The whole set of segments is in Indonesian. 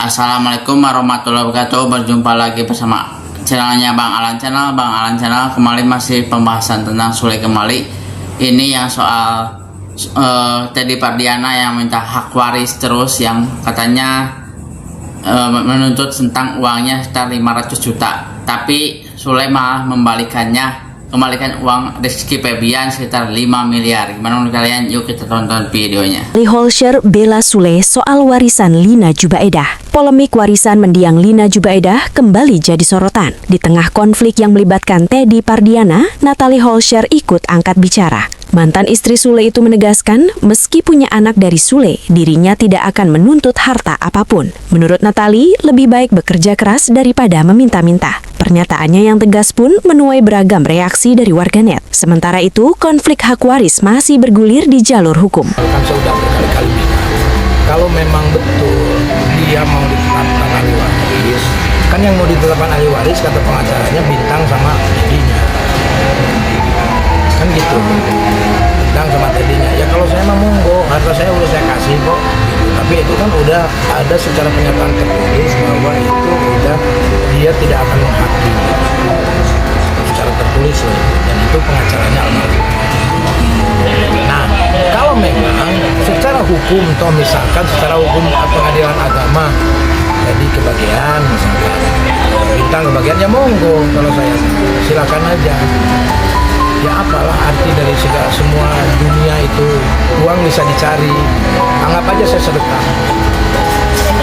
Assalamualaikum warahmatullahi wabarakatuh. Berjumpa lagi bersama channelnya Bang Alan Channel. Bang Alan Channel kembali masih pembahasan tentang Sule kembali. Ini yang soal Teddy Pardiana yang minta hak waris terus, yang katanya menuntut tentang uangnya sekitar 500 juta. Tapi Sule malah kembalikan uang Rizky Febian sekitar 5 miliar. Gimana menurut kalian? Yuk kita tonton videonya. Holscher bela Sule soal warisan Lina Jubaedah. Polemik warisan mendiang Lina Jubaedah kembali jadi sorotan. Di tengah konflik yang melibatkan Teddy Pardiana, Natalie Holscher ikut angkat bicara. Mantan istri Sule itu menegaskan, meski punya anak dari Sule, dirinya tidak akan menuntut harta apapun. Menurut Natalie, lebih baik bekerja keras daripada meminta-minta. Pernyataannya yang tegas pun menuai beragam reaksi dari warganet. Sementara itu, konflik hak waris masih bergulir di jalur hukum. Kan saya sudah berkali-kali bilang, kalau memang betul dia mau ditetapkan ahli waris, kan yang mau ditetapkan ahli waris kata pengacaranya Bintang sama Teddy-nya. Kan gitu, Bintang sama Teddy-nya. Ya kalau saya mah monggo, harta saya udah saya kasih kok. Tapi itu kan udah ada secara pernyataan tertulis bahwa itu udah dia tidak akan menghakimi secara tertulis loh, dan itu pengacaranya almarhum. Nah, kalau memang secara hukum, toh misalkan secara hukum pengadilan agama jadi kebagian, misalkan Bintang kebagian, ya monggo, kalau saya silakan aja. Ya apalah arti dari semua dunia itu, uang bisa dicari, anggap aja saya sedekah,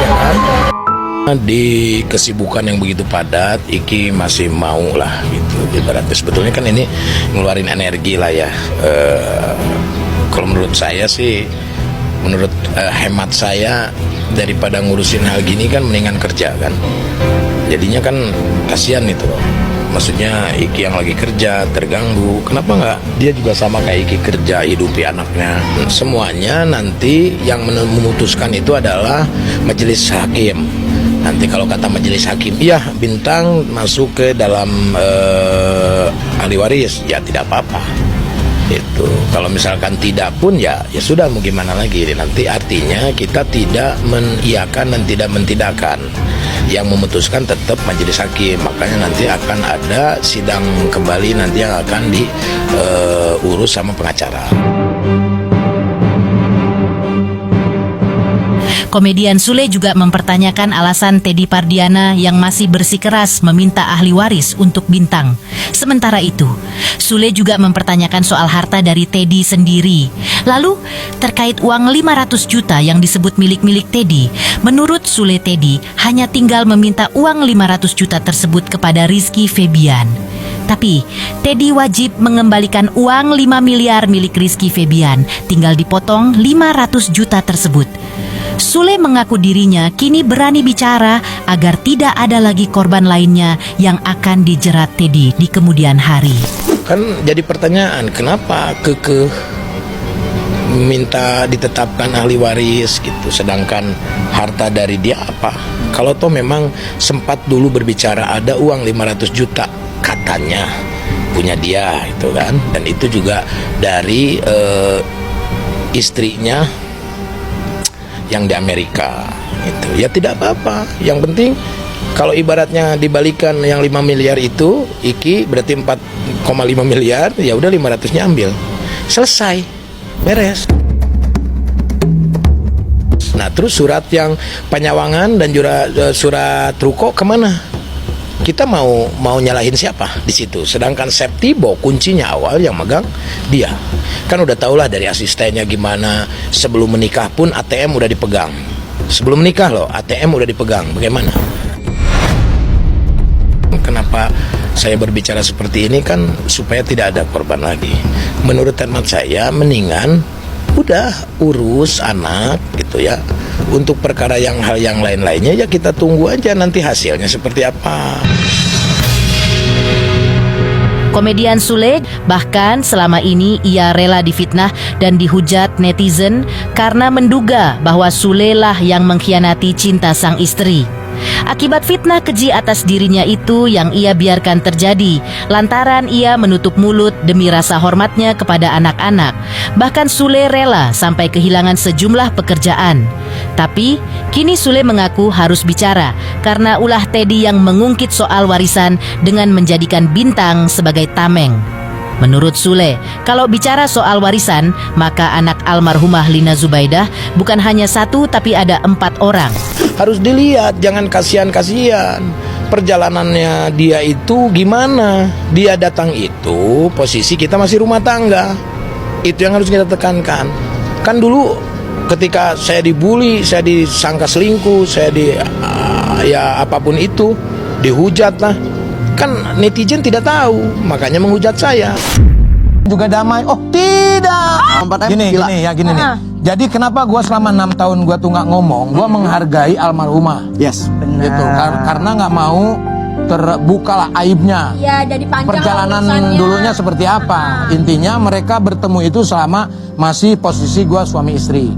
ya kan? Di kesibukan yang begitu padat, Iki masih mau lah gitu. Ibaratnya sebetulnya kan ini ngeluarin energi lah ya. Kalau menurut saya sih, menurut hemat saya, daripada ngurusin hal gini kan mendingan kerja kan. Jadinya kan kasihan itu loh. Maksudnya Iki yang lagi kerja terganggu, kenapa nggak dia juga sama kayak Iki kerja, hidupi anaknya. Semuanya nanti yang memutuskan itu adalah majelis hakim. Nanti kalau kata majelis hakim, iya Bintang masuk ke dalam ahli waris, ya tidak apa-apa. Itu kalau misalkan tidak pun ya sudah, mau gimana lagi. Nanti artinya kita tidak mengiyakan dan tidak mentidakkan. Yang memutuskan tetap majelis hakim. Makanya nanti akan ada sidang kembali nanti yang akan diurus sama pengacara. Komedian Sule juga mempertanyakan alasan Teddy Pardiana yang masih bersikeras meminta ahli waris untuk Bintang. Sementara itu, Sule juga mempertanyakan soal harta dari Teddy sendiri. Lalu, terkait uang 500 juta yang disebut milik-milik Teddy, menurut Sule, Teddy hanya tinggal meminta uang 500 juta tersebut kepada Rizky Febian. Tapi, Teddy wajib mengembalikan uang 5 miliar milik Rizky Febian, tinggal dipotong 500 juta tersebut. Sule mengaku dirinya kini berani bicara agar tidak ada lagi korban lainnya yang akan dijerat Teddy di kemudian hari. Kan jadi pertanyaan, kenapa minta ditetapkan ahli waris gitu, sedangkan harta dari dia apa? Kalau toh memang sempat dulu berbicara ada uang 500 juta katanya punya dia itu kan, dan itu juga dari istrinya yang di Amerika itu, ya tidak apa-apa. Yang penting kalau ibaratnya dibalikan yang 5 miliar itu, Iki berarti 4,5 miliar, ya udah 500-nya ambil, selesai, beres. Nah terus surat yang penyawangan dan juga surat ruko kemana? Kita mau nyalahin siapa di situ? Sedangkan Septibo kuncinya awal yang megang dia. Kan udah tau lah dari asistennya gimana. Sebelum menikah pun ATM udah dipegang. Sebelum menikah loh, ATM udah dipegang. Bagaimana? Kenapa saya berbicara seperti ini kan supaya tidak ada korban lagi. Menurut hemat saya mendingan udah urus anak gitu ya. Untuk perkara hal yang lain-lainnya ya kita tunggu aja nanti hasilnya seperti apa. Komedian Sule bahkan selama ini ia rela difitnah dan dihujat netizen karena menduga bahwa Sule lah yang mengkhianati cinta sang istri. Akibat fitnah keji atas dirinya itu yang ia biarkan terjadi, lantaran ia menutup mulut demi rasa hormatnya kepada anak-anak. Bahkan Sule rela sampai kehilangan sejumlah pekerjaan. Tapi kini Sule mengaku harus bicara karena ulah Teddy yang mengungkit soal warisan dengan menjadikan Bintang sebagai tameng. Menurut Sule, kalau bicara soal warisan, maka anak almarhumah Lina Zubaidah bukan hanya satu tapi ada 4 orang. Harus dilihat, jangan kasihan-kasihan. Perjalanannya dia itu gimana? Dia datang itu posisi kita masih rumah tangga. Itu yang harus kita tekankan. Kan dulu ketika saya dibully, saya disangka selingkuh, saya ya apapun itu, dihujat lah. Kan netizen tidak tahu, makanya menghujat saya. Juga damai. Oh tidak. Gini nih. Jadi kenapa gua selama 6 tahun gua tuh nggak ngomong? Gua menghargai almarhumah. Yes, benar. Gitu. Karena nggak mau terbukalah aibnya. Iya, jadi panjang Perjalanan urusannya. dulunya seperti apa? Intinya mereka bertemu itu selama masih posisi gua suami istri.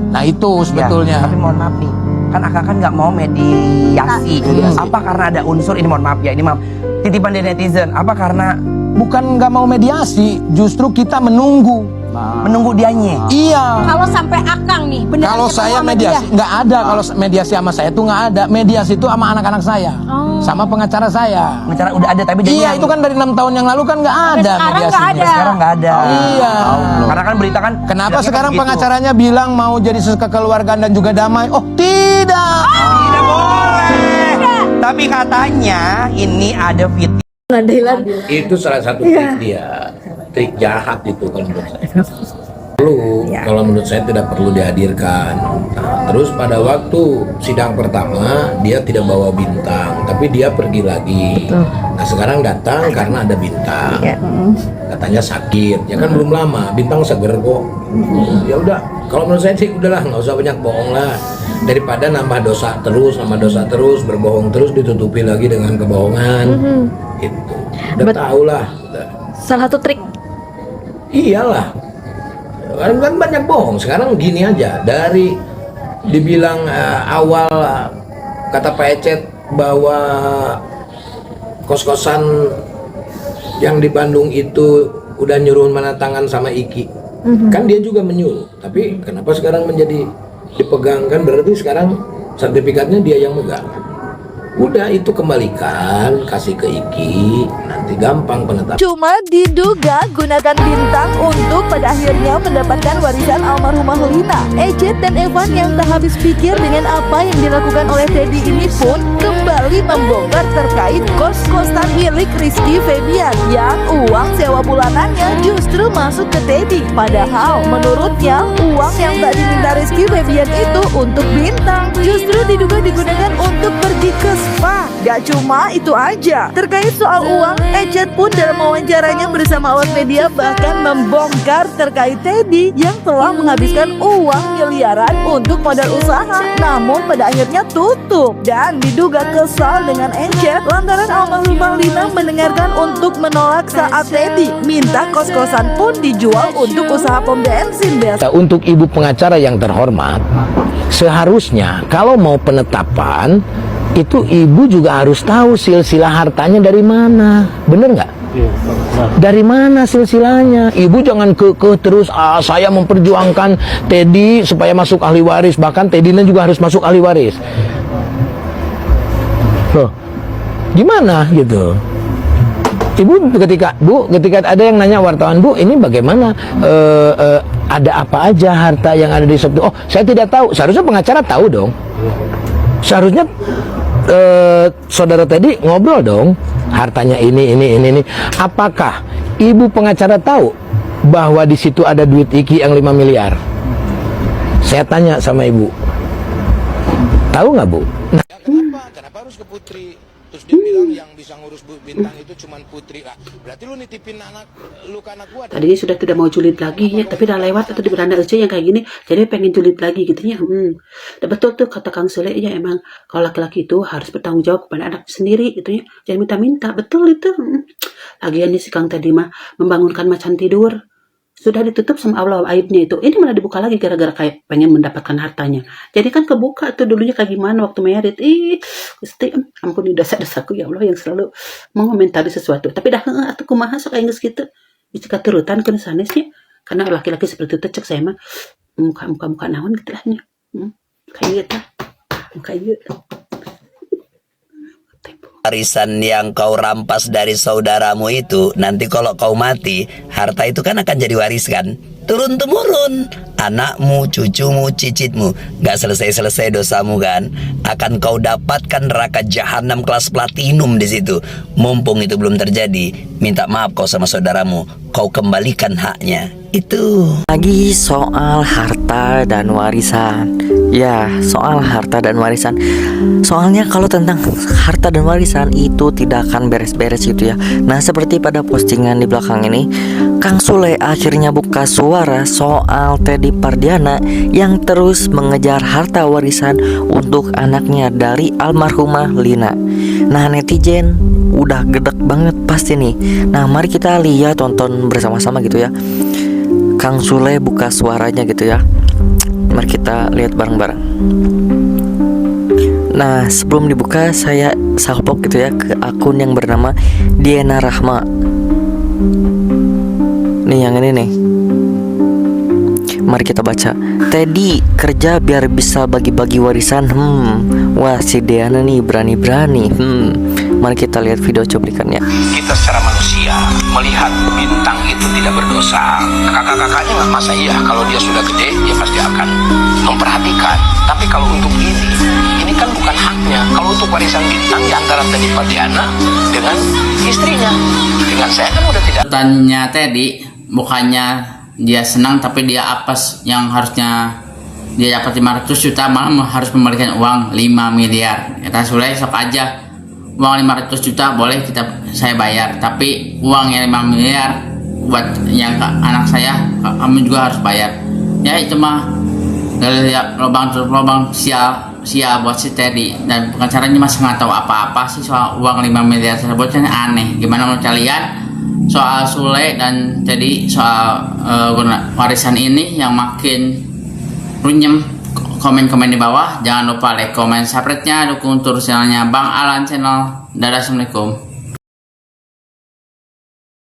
Nah itu sebetulnya. Ya, tapi mohon maaf nih, kan Akak kan nggak mau mediasi. Apa karena ada unsur ini, mohon maaf ya, ini maaf titipan dari netizen. Apa karena Bukan nggak mau mediasi, justru kita menunggu. menunggu dianya? Iya. Kalau sampai Akang nih, beneran Kalau ketemu saya sama mediasi dia? nggak ada. Kalau mediasi sama saya tuh nggak ada. Mediasi itu sama anak-anak saya, sama pengacara saya. Bicara udah ada tapi Iya, jadinya itu kan dari 6 tahun yang lalu kan nggak ada sekarang nggak mediasinya. ada. sekarang nggak ada. Iya. Karena kan berita kan. Kenapa bilangnya sekarang begitu. pengacaranya bilang mau jadi kekeluargaan dan juga damai? Oh tidak. Tidak boleh. Tapi katanya ini ada fitnah. Itu salah satu trik dia, trik jahat itu kan menurut saya. Kalau menurut saya tidak perlu dihadirkan. Nah, terus pada waktu sidang pertama dia tidak bawa Bintang, tapi dia pergi lagi. Nah sekarang datang karena ada Bintang. Katanya sakit, ya kan belum lama. Bintang seger kok. Ya udah, kalau menurut saya sih udahlah, nggak usah banyak bohong lah. Daripada nambah dosa terus, berbohong terus, ditutupi lagi dengan kebohongan. Itu udah tahu lah. Salah satu trik. Iyalah, kan banyak bohong. Sekarang gini aja, dari dibilang awal kata Pak Ecet bahwa kos-kosan yang di Bandung itu udah nyuruh menantangan sama Iki. Kan dia juga menyuruh, tapi kenapa sekarang menjadi dipegangkan? Berarti sekarang sertifikatnya dia yang megang. Udah itu kembalikan, kasih ke Iki, nanti gampang penetapan. Cuma diduga gunakan Bintang untuk pada akhirnya mendapatkan warisan almarhumah Lina. Ecet dan Evan yang tak habis pikir dengan apa yang dilakukan oleh Teddy ini pun kembali membongkar terkait kos-kosan milik Rizky Febian yang uang sewa bulanannya justru masuk ke Teddy. Padahal menurutnya uang yang tak diminta Rizky Febian itu untuk Bintang justru diduga digunakan untuk pergi ke spa. Gak cuma itu aja, terkait soal uang, Ecet pun dalam wawancaranya bersama awak media bahkan membongkar terkait Teddy yang telah menghabiskan uang miliaran untuk modal usaha, namun pada akhirnya tutup. Dan diduga kesal dengan Ecet lantaran almarhumah Lina mendengarkan untuk menolak saat Teddy minta kos-kosan pun dijual untuk usaha pom bensin. Untuk ibu pengacara yang terhormat, seharusnya kalau mau penetapan itu ibu juga harus tahu silsilah hartanya dari mana, bener nggak? Dari mana silsilahnya? Ibu jangan kekeh terus, saya memperjuangkan Teddy supaya masuk ahli waris, bahkan Teddy juga harus masuk ahli waris. Loh, gimana gitu? Ibu ketika ada yang nanya wartawan, Bu, ini bagaimana? Ada apa aja harta yang ada di Sabtu? Oh, saya tidak tahu. Seharusnya pengacara tahu dong. Seharusnya saudara Teddy ngobrol dong, hartanya ini. Apakah ibu pengacara tahu bahwa di situ ada duit Iki yang 5 miliar? Saya tanya sama ibu, tahu nggak Bu? Nah, kenapa harus ke Putri? Terus dia bilang yang bisa ngurus Bintang itu cuma Putri. Berarti lu nitipin lu ke anak gua. Tadinya sudah tidak mau julid lagi ya, tapi udah lewat atau di beranda aja yang kayak gini, jadi pengen julid lagi gitu ya. Dan betul tuh kata Kang Sule ya, emang kalau laki-laki itu harus bertanggung jawab kepada anak sendiri gitu ya, jangan minta-minta. Betul itu. Lagian nih si Kang tadi mah membangunkan macan tidur, sudah ditutup sama Allah aibnya itu. Ini malah dibuka lagi gara-gara kayak pengen mendapatkan hartanya. Jadi kan kebuka tuh dulunya kayak gimana waktu merit. Gusti, ampuni dosa-dosaku ya Allah yang selalu mengomentari sesuatu. Tapi dah atuh kumaha sok aing geus kitu. Bisa katurutan ke sanesnya. Karena laki-laki seperti itu cek saya mah muka naon gitu lah nya. Kayak gitu. Muka ieu. Warisan yang kau rampas dari saudaramu itu, nanti kalau kau mati, harta itu kan akan jadi wariskan turun temurun. Anakmu, cucumu, cicitmu, gak selesai dosamu kan? Akan kau dapatkan neraka jahanam kelas platinum di situ. Mumpung itu belum terjadi, minta maaf kau sama saudaramu, kau kembalikan haknya. Itu lagi soal harta dan warisan. Ya, soal harta dan warisan. Soalnya kalau tentang harta dan warisan itu tidak akan beres-beres gitu ya. Nah, seperti pada postingan di belakang ini, Kang Sule akhirnya buka suara soal Teddy Pardiana yang terus mengejar harta warisan untuk anaknya dari almarhumah Lina. Nah, netizen udah gedek banget pasti nih. Nah, mari kita lihat, tonton bersama-sama gitu ya. Kang Sule buka suaranya gitu ya. Mari kita lihat bareng-bareng. Nah, sebelum dibuka saya salpok gitu ya ke akun yang bernama Diana Rahma. Nih yang ini nih. Mari kita baca. Teddy kerja biar bisa bagi-bagi warisan. Wah, si Diana nih berani-berani. Mari kita lihat video cuplikannya. Kita secara manusia melihat bintang itu tidak berdosa. Kakak-kakaknya nggak masa iya kalau dia sudah gede dia pasti akan memperhatikan. Tapi kalau untuk ini kan bukan haknya. Kalau untuk warisan bintang di antara Teddy Pardiana dengan istrinya, dengan saya kan udah tidak. Tanya Teddy, bukannya dia senang tapi dia apes, yang harusnya dia dapat 500 juta malah harus memberikan uang 5 miliar. Kata Sule, sok aja uang 500 juta boleh saya bayar, tapi uang yang 5 miliar buat yang anak saya kamu juga harus bayar. Ya itu mah dari lubang sial buat si Teddy, dan pengacaranya masih nggak tahu apa-apa sih soal uang 5 miliar tersebut. Kan aneh. Gimana menurut kalian soal Sule dan Teddy soal warisan ini yang makin runyem? Komen-komen di bawah. Jangan lupa like, comment, subscribe-nya, dukung terus channelnya Bang Alan Channel. Dadah, assalamualaikum.